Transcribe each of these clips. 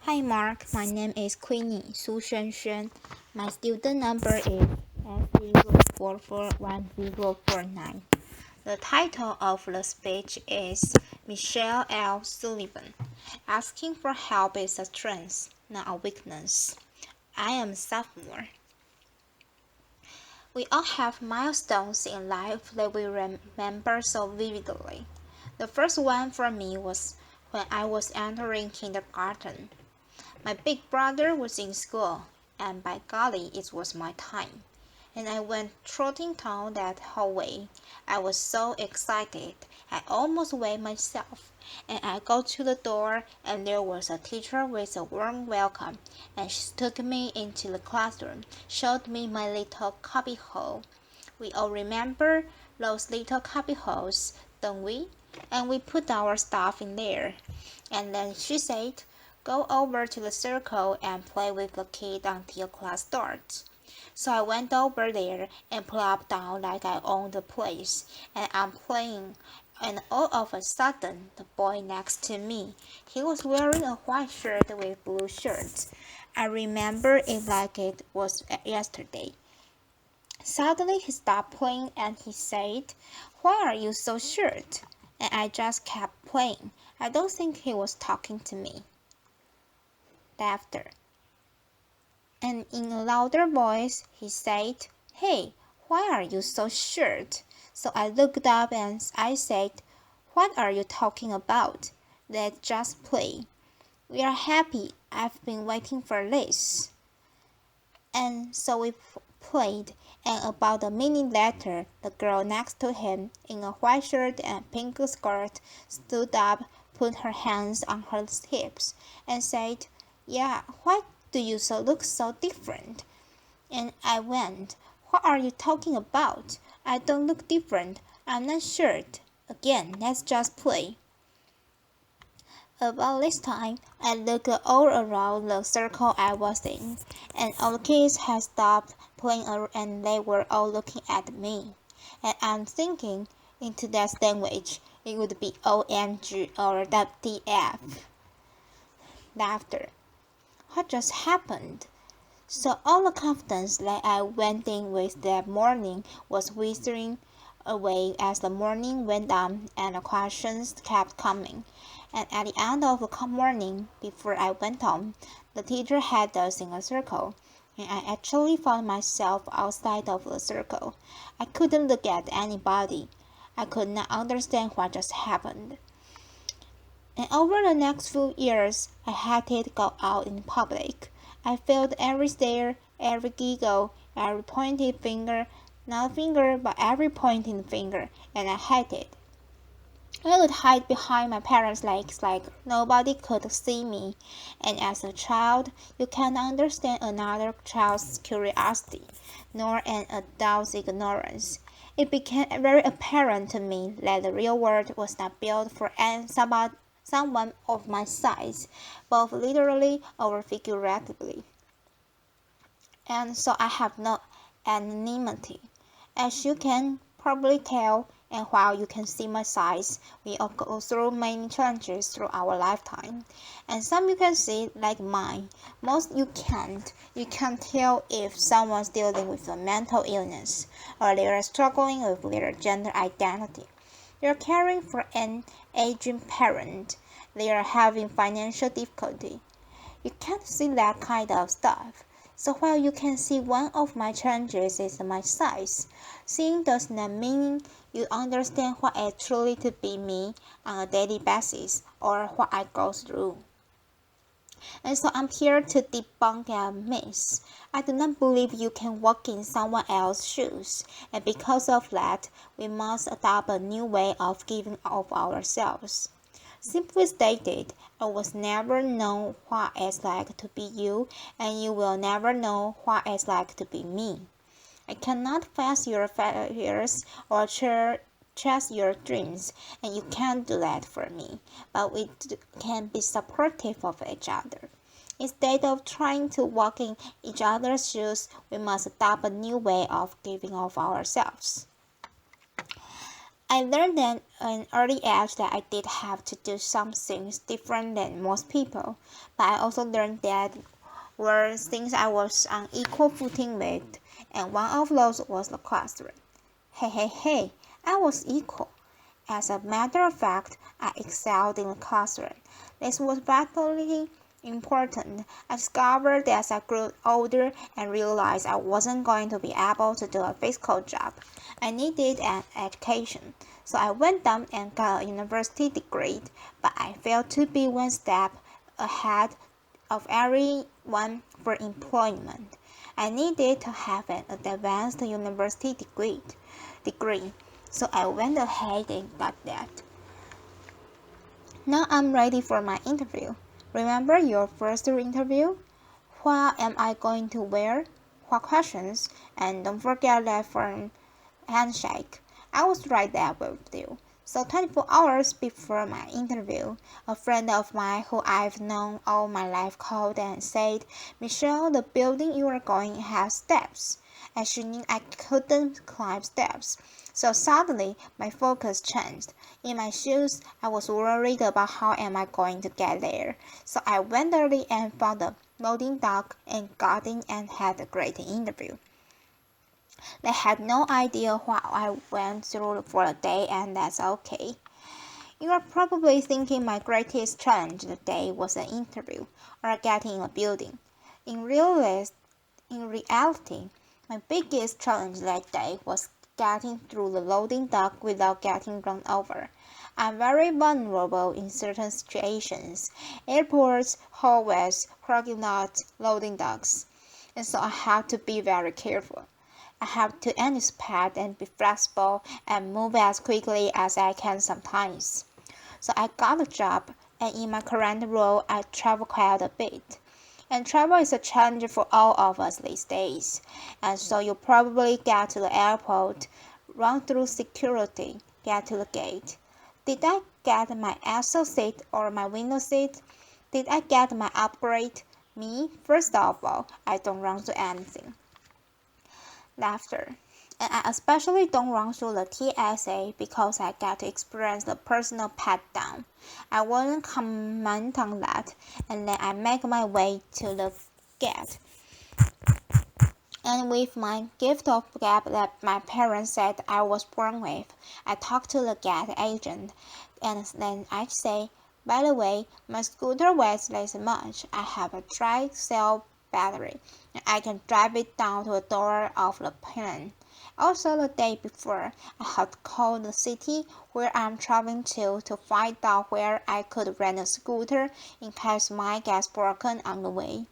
Hi Mark, my name is Queenie Hsuan-hsuan. My student number is S0441049. The title of the speech is Michelle L. Sullivan. Asking for help is a strength, not a weakness. I am a sophomore. We all have milestones in life that we remember so vividly. The first one for me was when I was entering kindergarten. My big brother was in school, and by golly, it was my time. And I went trotting down that hallway. I was so excited, I almost weighed myself. And I got to the door, and there was a teacher with a warm welcome, and she took me into the classroom, showed me my little cubbyhole. We all remember those little cubbyholes, don't we? And we put our stuff in there. And then she said, "Go over to the circle and play with the kid until class starts." So I went over there and plopped down like I owned the place, and I'm playing. And all of a sudden, the boy next to me, he was wearing a white shirt with blue shirts. I remember it like it was yesterday. Suddenly he stopped playing and he said, "Why are you so short?" And I just kept playing. I don't think he was talking to me. Laughter. And in a louder voice, he said, "Hey, why are you so short?" So I looked up and I said, "What are you talking about? Let's just play. We are happy. I've been waiting for this." And so we played, and about a minute later, the girl next to him, in a white shirt and pink skirt, stood up, put her hands on her hips, and said, "Yeah, why do you look so different?" And I went, "What are you talking about? I don't look different. I'm not short. Again, let's just play." About this time, I looked all around the circle I was in, and all the kids had stopped playing and they were all looking at me. And I'm thinking, in today's language, it would be OMG or WTF. Laughter. What just happened? So all the confidence that I went in with that morning was withering away as the morning went on and the questions kept coming. And at the end of the morning, before I went home, the teacher had us in a circle, and I actually found myself outside of the circle. I couldn't look at anybody. I could not understand what just happened. And over the next few years, I hated to go out in public. I felt every stare, every giggle, every pointed finger, not a finger, but every pointing finger, and I hated it. I would hide behind my parents' legs like nobody could see me, and as a child, you can't understand another child's curiosity, nor an adult's ignorance. It became very apparent to me that the real world was not built for someone of my size, both literally or figuratively. And so I have no anonymity. As you can probably tell, and while you can see my size, we all go through many challenges through our lifetime. And some you can see, like mine. Most you can't. You can't tell if someone's dealing with a mental illness, or they are struggling with their gender identity. They're caring for an aging parent. They are having financial difficulty. You can't see that kind of stuff. So while you can see one of my challenges is my size, seeing does not mean you understand what it truly to be me on a daily basis or what I go through. And so I'm here to debunk a myth. I do not believe you can walk in someone else's shoes, and because of that, we must adopt a new way of giving of ourselves. Simply stated, I was never know what it's like to be you, and you will never know what it's like to be me. I cannot face your failures or chase your dreams, and you can't do that for me, but we can be supportive of each other. Instead of trying to walk in each other's shoes, we must adopt a new way of giving of ourselves. I learned at an early age that I did have to do some things different than most people, but I also learned that were things I was on equal footing with, and one of those was the classroom. Hey, I was equal. As a matter of fact, I excelled in the classroom. This was vitally important. I discovered as I grew older and realized I wasn't going to be able to do a physical job. I needed an education, so I went down and got a university degree, but I failed to be one step ahead of everyone for employment. I needed to have an advanced university degree, so I went ahead and got that. Now I'm ready for my interview. Remember your first interview? What am I going to wear? What questions? And don't forget that firm handshake. I was right there with you. So 24 hours before my interview, a friend of mine who I've known all my life called and said, "Michelle, the building you are going has steps." And she knew I couldn't climb steps. So suddenly, my focus changed. In my shoes, I was worried about how am I going to get there. So I went early and found a loading dock and got in and had a great interview. They had no idea what I went through for the day, and that's okay. You are probably thinking my greatest challenge that day was an interview or getting a building. In reality, my biggest challenge that day was getting through the loading dock without getting run over. I'm very vulnerable in certain situations: airports, hallways, parking lots, loading docks, and so I have to be very careful. I have to anticipate and be flexible and move as quickly as I can sometimes. So I got a job, and in my current role, I travel quite a bit. And travel is a challenge for all of us these days. And so you probably get to the airport, run through security, get to the gate. Did I get my aisle seat or my window seat? Did I get my upgrade? Me, first of all, I don't run to anything. Laughter. And I especially don't run through the TSA because I get to experience the personal pat down. I won't comment on that, and then I make my way to the gate. And with my gift of gab that my parents said I was born with, I talk to the gate agent, and then I say, "By the way, my scooter weighs this much. I have a tri-cell battery, and I can drive it down to the door of the plane." Also, the day before, I had called the city where I'm traveling to find out where I could rent a scooter in case mine gets broken on the way.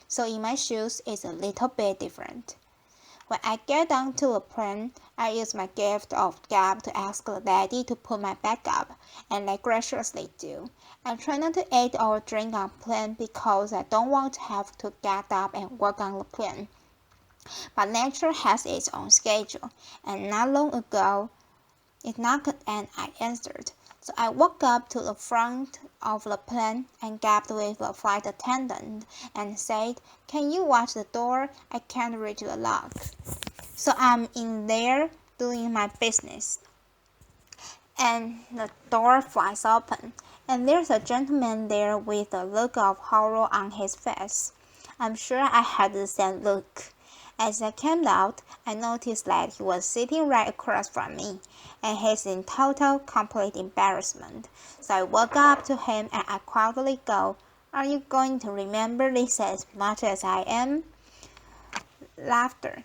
So in my shoes, it's a little bit different. When I get onto the plane, I use my gift of gab to ask the lady to put my bag up, and they graciously do. I try not to eat or drink on plane because I don't want to have to get up and work on the plane. But nature has its own schedule, and not long ago, it knocked and I answered. So I walked up to the front of the plane and gabbed with the flight attendant and said, "Can you watch the door? I can't reach the lock." So I'm in there doing my business, and the door flies open, and there's a gentleman there with a look of horror on his face. I'm sure I had the same look. As I came out, I noticed that he was sitting right across from me, and he's in total, complete embarrassment. So I walk up to him and I quietly go, "Are you going to remember this as much as I am?" Laughter.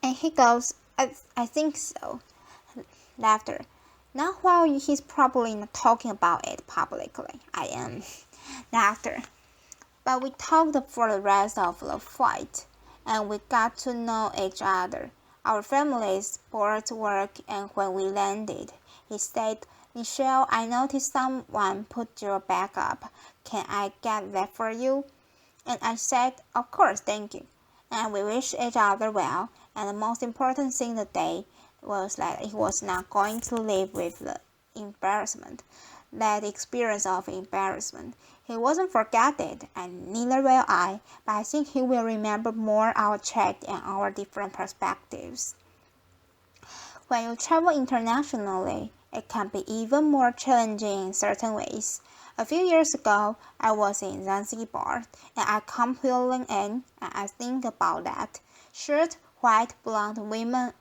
And he goes, I think so." Laughter. Not while he's probably not talking about it publicly. I am. Laughter. But we talked for the rest of the flight, and we got to know each other, our families, sports, work, and when we landed, he said, "Michelle, I noticed someone put your bag up. Can I get that for you?" And I said, "Of course, thank you." And we wished each other well, and the most important thing that was that he was not going to live with the embarrassment, that experience of embarrassment. He wasn't forget it, and neither will I, but I think he will remember more our chat and our different perspectives. When you travel internationally, it can be even more challenging in certain ways. A few years ago, I was in Zanzibar, and I come pulling in, and I think about that short, white, blonde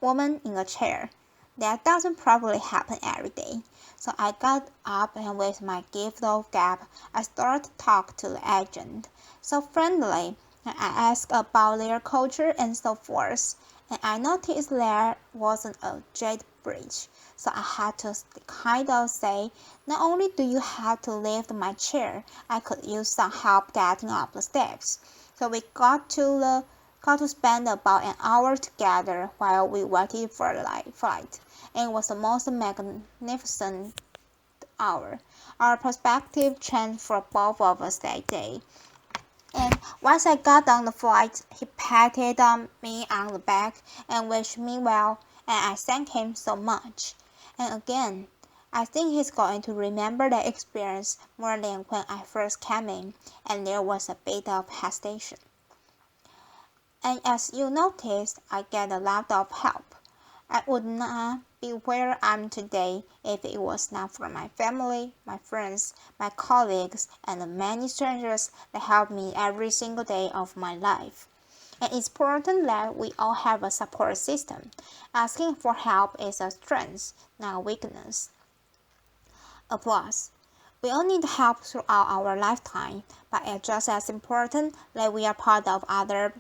woman in a chair. That doesn't probably happen every day. So I got up and with my gift of gab, I started to talk to the agent. So friendly, and I asked about their culture and so forth. And I noticed there wasn't a jet bridge. So I had to kind of say, not only do you have to lift my chair, I could use some help getting up the steps. So we got to spend about an hour together while we waited for the flight. And it was the most magnificent hour. Our perspective changed for both of us that day. And once I got on the flight, he patted me on the back and wished me well, and I thanked him so much. And again, I think he's going to remember that experience more than when I first came in, and there was a bit of hesitation. And as you noticed, I get a lot of help. I would not be where I am today if it was not for my family, my friends, my colleagues, and the many strangers that help me every single day of my life. And it's important that we all have a support system. Asking for help is a strength, not a weakness. Applause. We all need help throughout our lifetime, but it's just as important that we are part of other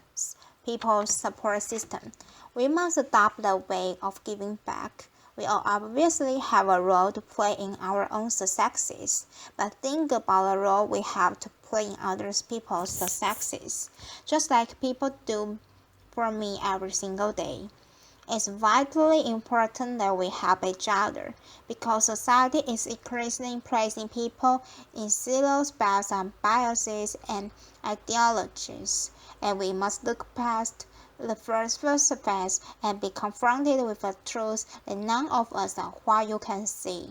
people's support system. We must adopt the way of giving back. We all obviously have a role to play in our own successes, but think about the role we have to play in other people's successes, just like people do for me every single day. It's vitally important that we help each other, because society is increasingly placing people in silos based on biases and ideologies, and we must look past the first face and be confronted with a truth that none of us are what you can see.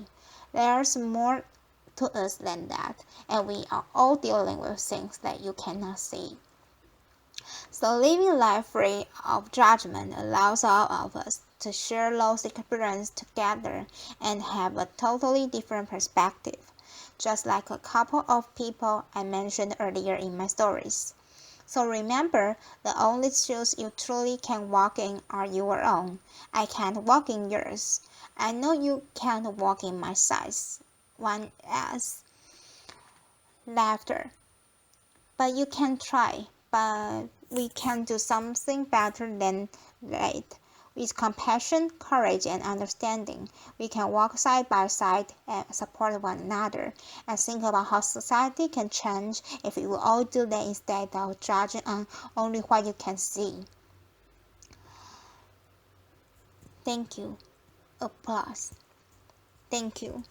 There's more to us than that, and we are all dealing with things that you cannot see. So living life free of judgment allows all of us to share those experiences together and have a totally different perspective, just like a couple of people I mentioned earlier in my stories. So remember, the only shoes you truly can walk in are your own. I can't walk in yours. I know you can't walk in my size. One as laughter. But you can try. But we can do something better than that. With compassion, courage, and understanding, we can walk side by side and support one another, and think about how society can change if we will all do that instead of judging on only what you can see. Thank you. Applause. Thank you.